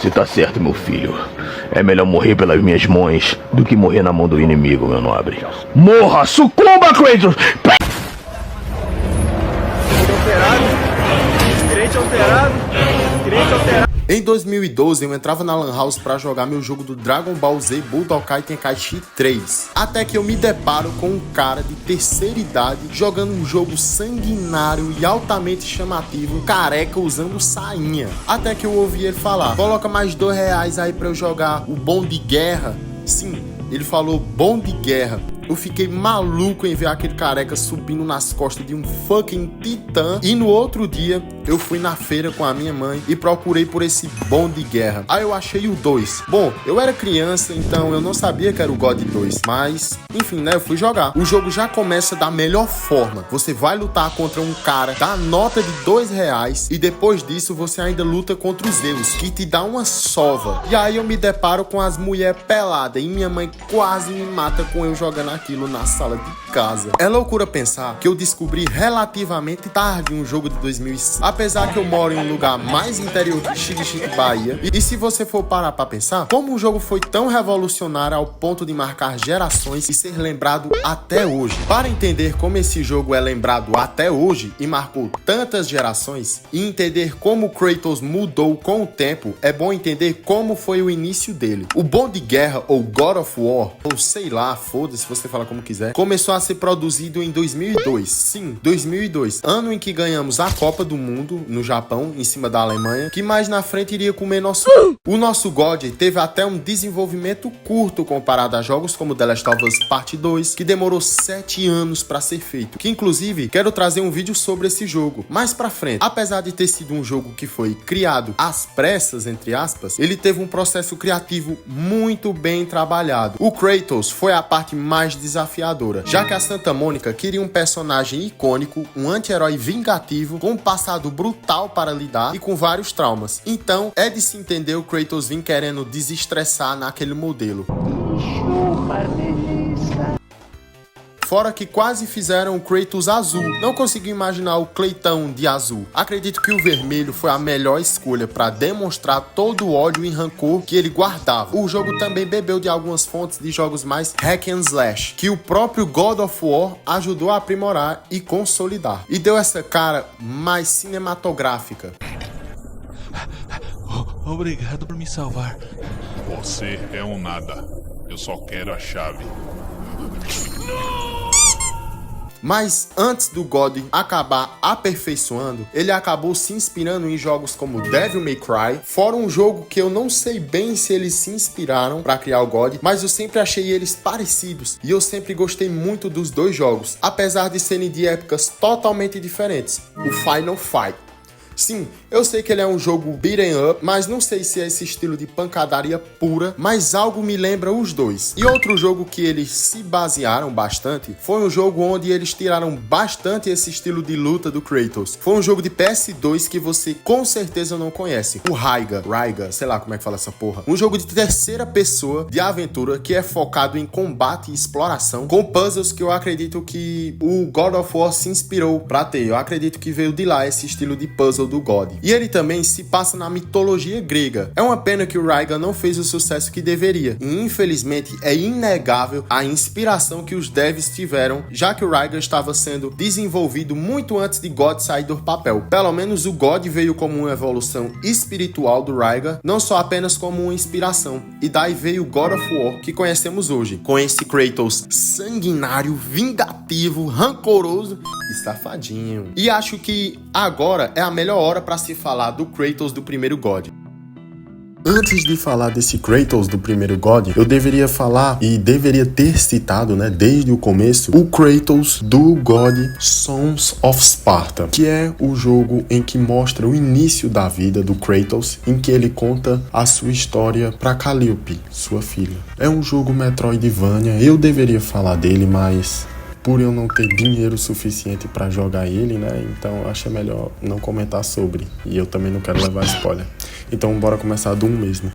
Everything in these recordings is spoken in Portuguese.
Você tá certo, meu filho. É melhor morrer pelas minhas mãos do que morrer na mão do inimigo, meu nobre. Morra! Sucumba, Kratos! Direito alterado. Em 2012 eu entrava na Lan House pra jogar meu jogo do Dragon Ball Z Budokai Tenkaichi 3. Até que eu me deparo com um cara de terceira idade jogando um jogo sanguinário e altamente chamativo, careca usando sainha. Até que eu ouvi ele falar: coloca mais R$2 aí pra eu jogar o Bom de Guerra. Sim, ele falou Bom de Guerra. Eu fiquei maluco em ver aquele careca subindo nas costas de um fucking titã. E no outro dia, eu fui na feira com a minha mãe e procurei por esse Bom de Guerra. Aí eu achei o 2. Bom, eu era criança, então eu não sabia que era o God 2. Mas, enfim, né, eu fui jogar. O jogo já começa da melhor forma. Você vai lutar contra um cara, dá nota de R$2. E depois disso, você ainda luta contra os Zeus, que te dá uma sova. E aí eu me deparo com as mulheres peladas. E minha mãe quase me mata com eu jogando aquilo na sala de casa. É loucura pensar que eu descobri relativamente tarde um jogo de 2005, apesar que eu moro em um lugar mais interior de Xique-Xique, Bahia. E se você for parar pra pensar, como o jogo foi tão revolucionário ao ponto de marcar gerações e ser lembrado até hoje. Para entender como esse jogo é lembrado até hoje e marcou tantas gerações, e entender como Kratos mudou com o tempo, é bom entender como foi o início dele. O Bom de Guerra, ou God of War, ou sei lá, foda-se, você fala como quiser, começou a ser produzido em 2002. Sim, 2002. Ano em que ganhamos a Copa do Mundo no Japão, em cima da Alemanha, que mais na frente iria comer nosso... O nosso God teve até um desenvolvimento curto comparado a jogos como The Last of Us Part 2, que demorou 7 anos pra ser feito. Que inclusive, quero trazer um vídeo sobre esse jogo mais pra frente. Apesar de ter sido um jogo que foi criado às pressas, entre aspas, ele teve um processo criativo muito bem trabalhado. O Kratos foi a parte mais desafiadora, já que a Santa Mônica queria um personagem icônico, um anti-herói vingativo, com um passado brutal para lidar e com vários traumas. Então, é de se entender o Kratos vir querendo desestressar naquele modelo. Fora que quase fizeram o Kratos azul. Não consegui imaginar o Cleitão de azul. Acredito que o vermelho foi a melhor escolha para demonstrar todo o ódio e rancor que ele guardava. O jogo também bebeu de algumas fontes de jogos mais hack and slash, que o próprio God of War ajudou a aprimorar e consolidar. E deu essa cara mais cinematográfica. Obrigado por me salvar. Você é um nada. Eu só quero a chave. Mas antes do God acabar aperfeiçoando, ele acabou se inspirando em jogos como Devil May Cry, fora um jogo que eu não sei bem se eles se inspiraram para criar o God, mas eu sempre achei eles parecidos e eu sempre gostei muito dos dois jogos, apesar de serem de épocas totalmente diferentes. O Final Fight. Sim, eu sei que ele é um jogo beat'em up, mas não sei se é esse estilo de pancadaria pura, mas algo me lembra os dois. E outro jogo que eles se basearam bastante foi um jogo onde eles tiraram bastante esse estilo de luta do Kratos. Foi um jogo de PS2 que você com certeza não conhece. O Raiga, sei lá como é que fala essa porra. Um jogo de terceira pessoa de aventura que é focado em combate e exploração, com puzzles que eu acredito que o God of War se inspirou pra ter. Eu acredito que veio de lá esse estilo de puzzle do God. E ele também se passa na mitologia grega. É uma pena que o Raiga não fez o sucesso que deveria. E infelizmente é inegável a inspiração que os devs tiveram, já que o Raiga estava sendo desenvolvido muito antes de God sair do papel. Pelo menos o God veio como uma evolução espiritual do Raiga, não só apenas como uma inspiração. E daí veio o God of War que conhecemos hoje, com esse Kratos sanguinário, vingativo, rancoroso e safadinho. E acho que agora é a melhor hora para se falar do Kratos do primeiro God. Antes de falar desse Kratos do primeiro God, eu deveria falar e deveria ter citado, né, desde o começo, o Kratos do God Sons of Sparta, que é o jogo em que mostra o início da vida do Kratos, em que ele conta a sua história para Calliope, sua filha. É um jogo Metroidvania, eu deveria falar dele, mas por eu não ter dinheiro suficiente para jogar ele, né, então eu acho melhor não comentar sobre, e eu também não quero levar spoiler. Então bora começar do 1 mesmo.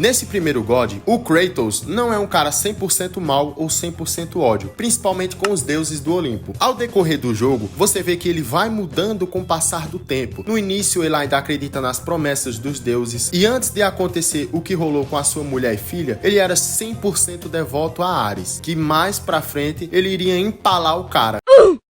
Nesse primeiro God, o Kratos não é um cara 100% mal ou 100% ódio, principalmente com os deuses do Olimpo. Ao decorrer do jogo, você vê que ele vai mudando com o passar do tempo. No início, ele ainda acredita nas promessas dos deuses, e antes de acontecer o que rolou com a sua mulher e filha, ele era 100% devoto a Ares, que mais pra frente ele iria empalar o cara.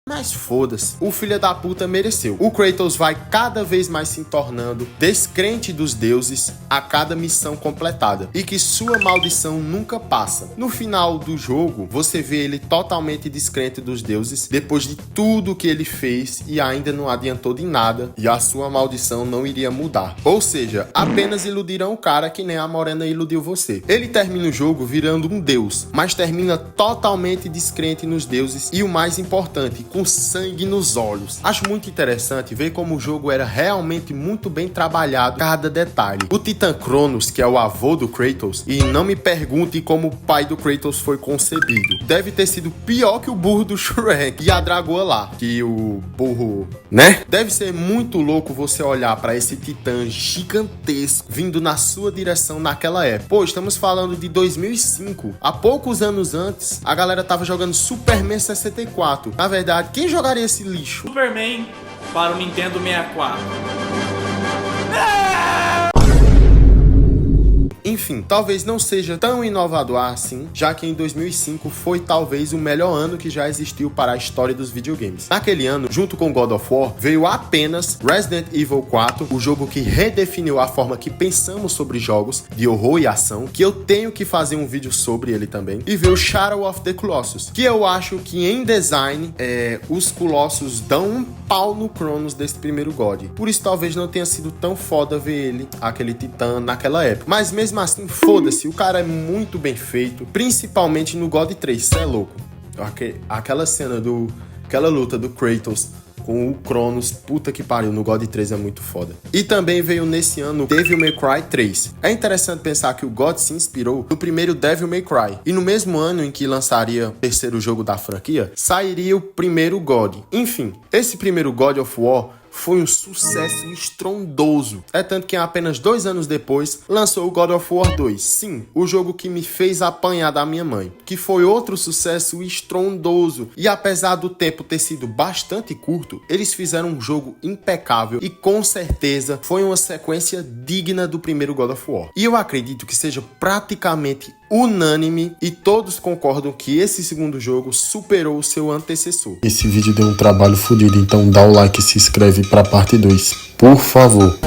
Mas foda-se, o filho da puta mereceu. O Kratos vai cada vez mais se tornando descrente dos deuses a cada missão completada, e que sua maldição nunca passa. No final do jogo, você vê ele totalmente descrente dos deuses, depois de tudo que ele fez e ainda não adiantou de nada, e a sua maldição não iria mudar. Ou seja, apenas iludirão o cara que nem a Morena iludiu você. Ele termina o jogo virando um deus, mas termina totalmente descrente nos deuses e o mais importante, com sangue nos olhos. Acho muito interessante ver como o jogo era realmente muito bem trabalhado, cada detalhe. O Titã Cronos, que é o avô do Kratos, e não me pergunte como o pai do Kratos foi concebido, deve ter sido pior que o burro do Shrek e a dragoa lá, que o burro, né? Deve ser muito louco você olhar para esse titã gigantesco vindo na sua direção naquela época. Pô, estamos falando de 2005. Há poucos anos antes, a galera tava jogando Superman 64. Na verdade, quem jogaria esse lixo? Superman para o Nintendo 64. Enfim, talvez não seja tão inovador assim, já que em 2005 foi talvez o melhor ano que já existiu para a história dos videogames. Naquele ano, junto com God of War, veio apenas Resident Evil 4, o jogo que redefiniu a forma que pensamos sobre jogos de horror e ação, que eu tenho que fazer um vídeo sobre ele também, e veio Shadow of the Colossus, que eu acho que em design, os Colossus dão um pau no Cronos desse primeiro God. Por isso talvez não tenha sido tão foda ver ele, aquele titã, naquela época. Mas mesmo assim, foda-se, o cara é muito bem feito, principalmente no God 3, cê é louco. Aquela cena aquela luta do Kratos com o Cronos, puta que pariu, no God 3 é muito foda. E também veio nesse ano Devil May Cry 3. É interessante pensar que o God se inspirou no primeiro Devil May Cry, e no mesmo ano em que lançaria o terceiro jogo da franquia, sairia o primeiro God. Enfim, esse primeiro God of War foi um sucesso estrondoso. É tanto que apenas 2 anos depois lançou o God of War 2. Sim, o jogo que me fez apanhar da minha mãe, que foi outro sucesso estrondoso. E apesar do tempo ter sido bastante curto, eles fizeram um jogo impecável e com certeza foi uma sequência digna do primeiro God of War. E eu acredito que seja praticamente unânime e todos concordam que esse segundo jogo superou o seu antecessor. Esse vídeo deu um trabalho fodido, então dá o like e se inscreve pra parte 2, por favor.